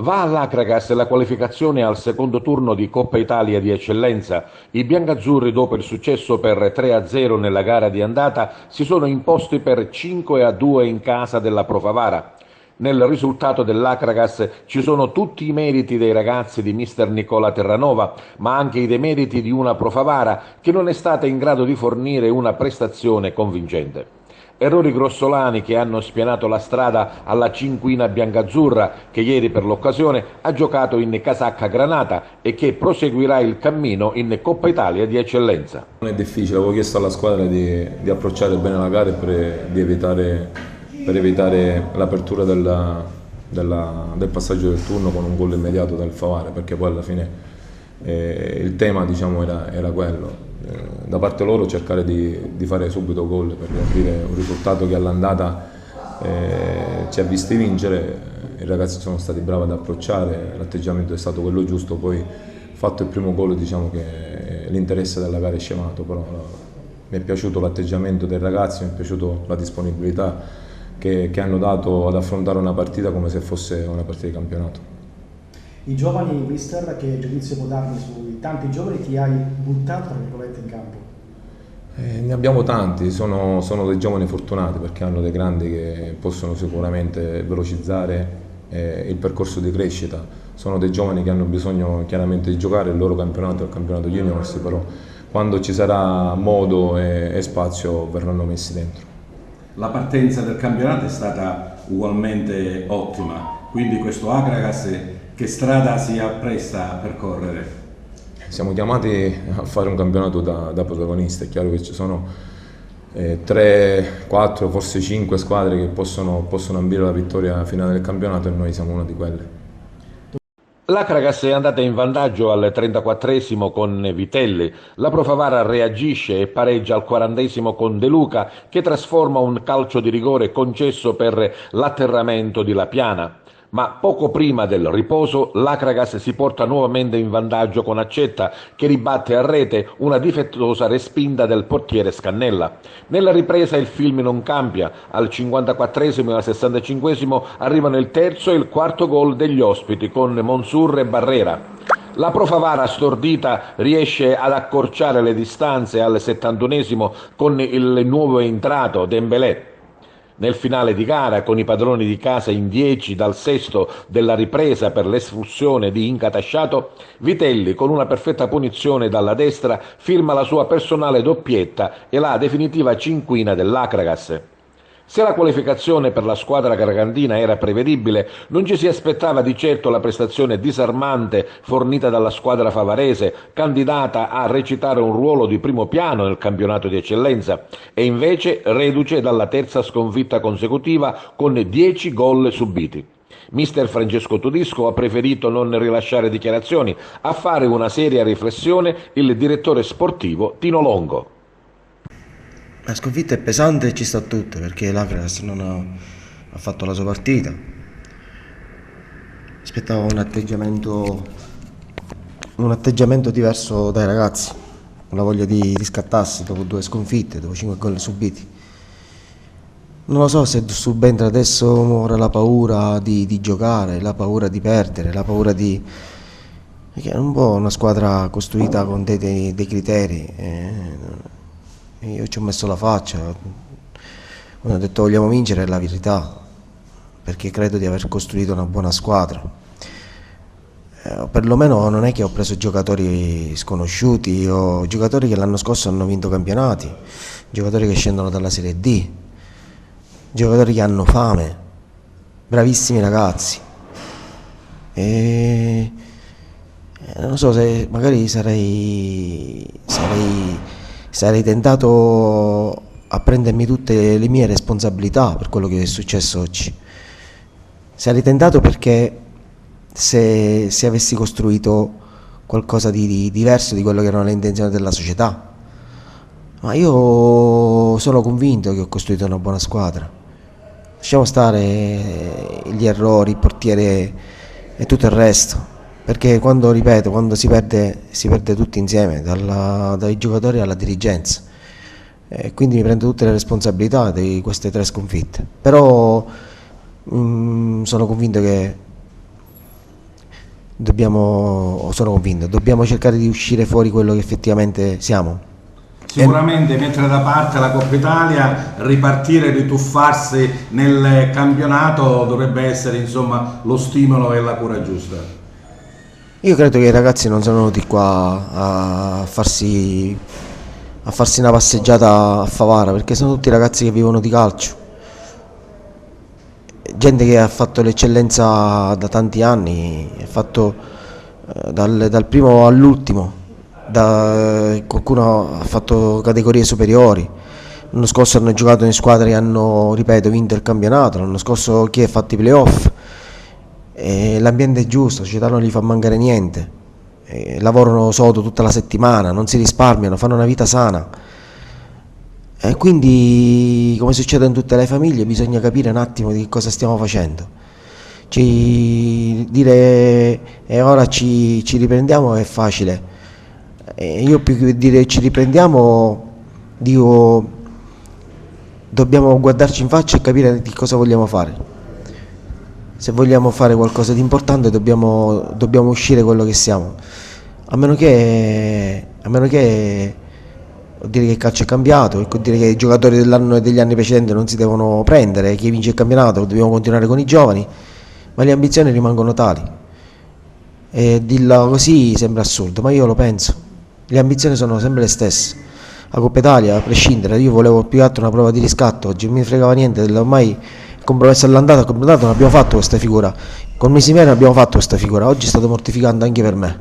Va all'Acragas la qualificazione al secondo turno di Coppa Italia di Eccellenza. I biancazzurri, dopo il successo per 3-0 nella gara di andata, si sono imposti per 5-2 in casa della Pro Favara. Nel risultato dell'Acragas ci sono tutti i meriti dei ragazzi di mister Nicola Terranova, ma anche i demeriti di una Pro Favara che non è stata in grado di fornire una prestazione convincente. Errori grossolani che hanno spianato la strada alla cinquina biancazzurra che ieri per l'occasione ha giocato in casacca granata e che proseguirà il cammino in Coppa Italia di Eccellenza. Non è difficile, avevo chiesto alla squadra di approcciare bene la gara e per evitare l'apertura del passaggio del turno con un gol immediato dal Favara, perché poi alla fine il tema, diciamo, era quello. Da parte loro cercare di fare subito gol per riaprire un risultato che all'andata ci ha visti vincere. I ragazzi sono stati bravi ad approcciare, l'atteggiamento è stato quello giusto, poi fatto il primo gol diciamo che l'interesse della gara è scemato, però mi è piaciuto l'atteggiamento dei ragazzi, mi è piaciuta la disponibilità che hanno dato ad affrontare una partita come se fosse una partita di campionato. I giovani, mister, che giudizio può darmi sui tanti giovani che hai buttato, tra virgolette, in campo? Ne abbiamo tanti, sono dei giovani fortunati perché hanno dei grandi che possono sicuramente velocizzare il percorso di crescita. Sono dei giovani che hanno bisogno chiaramente di giocare il loro campionato, il campionato juniors, però quando ci sarà modo e spazio verranno messi dentro. La partenza del campionato è stata ugualmente ottima, quindi questo Acragas che strada si appresta a percorrere? Siamo chiamati a fare un campionato da protagonisti, è chiaro che ci sono 3, 4, forse 5 squadre che possono ambire la vittoria finale del campionato e noi siamo una di quelle. L'Acragas è andata in vantaggio al 34esimo con Vitelli, la Pro Favara reagisce e pareggia al 40esimo con De Luca che trasforma un calcio di rigore concesso per l'atterramento di La Piana. Ma poco prima del riposo l'Acragas si porta nuovamente in vantaggio con Accetta che ribatte a rete una difettosa respinta del portiere Scannella. Nella ripresa il film non cambia, al 54esimo e al 65esimo arrivano il terzo e il quarto gol degli ospiti con Monsur e Barrera. La Pro Favara stordita riesce ad accorciare le distanze al 71esimo con il nuovo entrato Dembélé. Nel finale di gara, con i padroni di casa in 10 dal sesto della ripresa per l'espulsione di Incatasciato, Vitelli, con una perfetta punizione dalla destra, firma la sua personale doppietta e la definitiva cinquina dell'Acragas. Se la qualificazione per la squadra gargantina era prevedibile, non ci si aspettava di certo la prestazione disarmante fornita dalla squadra favarese, candidata a recitare un ruolo di primo piano nel campionato di eccellenza, e invece reduce dalla terza sconfitta consecutiva con 10 gol subiti. Mister Francesco Todisco ha preferito non rilasciare dichiarazioni, a fare una seria riflessione il direttore sportivo Tino Longo. La sconfitta è pesante e ci sta tutto perché l'Acragas non ha fatto la sua partita. Aspettavo un atteggiamento diverso dai ragazzi, una voglia di riscattarsi dopo 2 sconfitte, dopo 5 gol subiti. Non lo so se subentra adesso ora la paura di giocare, la paura di perdere, la paura di... perché è un po' una squadra costruita con dei criteri. Io ci ho messo la faccia, quando ho detto vogliamo vincere è la verità, perché credo di aver costruito una buona squadra. Perlomeno non è che ho preso giocatori sconosciuti o giocatori che l'anno scorso hanno vinto campionati, giocatori che scendono dalla Serie D, giocatori che hanno fame, bravissimi ragazzi. E non so se magari sarei tentato a prendermi tutte le mie responsabilità per quello che è successo oggi. Sarei tentato perché se avessi costruito qualcosa di diverso di quello che erano le intenzioni della società. Ma io sono convinto che ho costruito una buona squadra. Lasciamo stare gli errori, il portiere e tutto il resto. Perché quando si perde tutti insieme, dai giocatori alla dirigenza. Quindi mi prendo tutte le responsabilità di queste 3 sconfitte. Però sono convinto che sono convinto, dobbiamo cercare di uscire fuori quello che effettivamente siamo. Sicuramente mettere da parte la Coppa Italia, ripartire, rituffarsi nel campionato dovrebbe essere insomma lo stimolo e la cura giusta. Io credo che i ragazzi non sono venuti qua a farsi una passeggiata a Favara, perché sono tutti ragazzi che vivono di calcio, gente che ha fatto l'eccellenza da tanti anni, ha fatto dal primo all'ultimo, qualcuno ha fatto categorie superiori. L'anno scorso hanno giocato in squadre che hanno, ripeto, vinto il campionato, l'anno scorso chi ha fatto i playoff. L'ambiente è giusto, la società non gli fa mancare niente, lavorano sodo tutta la settimana, non si risparmiano, fanno una vita sana, e quindi, come succede in tutte le famiglie, bisogna capire un attimo di cosa stiamo facendo. Dire ora ci riprendiamo è facile, io più che dire ci riprendiamo dico dobbiamo guardarci in faccia e capire di cosa vogliamo fare. Se vogliamo fare qualcosa di importante dobbiamo uscire quello che siamo, a meno che vuol dire che il calcio è cambiato, vuol dire che i giocatori dell'anno e degli anni precedenti non si devono prendere, chi vince il campionato dobbiamo continuare con i giovani, ma le ambizioni rimangono tali, e dirla così sembra assurdo, ma io lo penso, le ambizioni sono sempre le stesse. La Coppa Italia, a prescindere, io volevo più che altro una prova di riscatto, oggi non mi fregava niente, ormai compromesso all'andata, al campionato non abbiamo fatto questa figura, con Misimere abbiamo fatto questa figura, oggi è stato mortificante anche per me.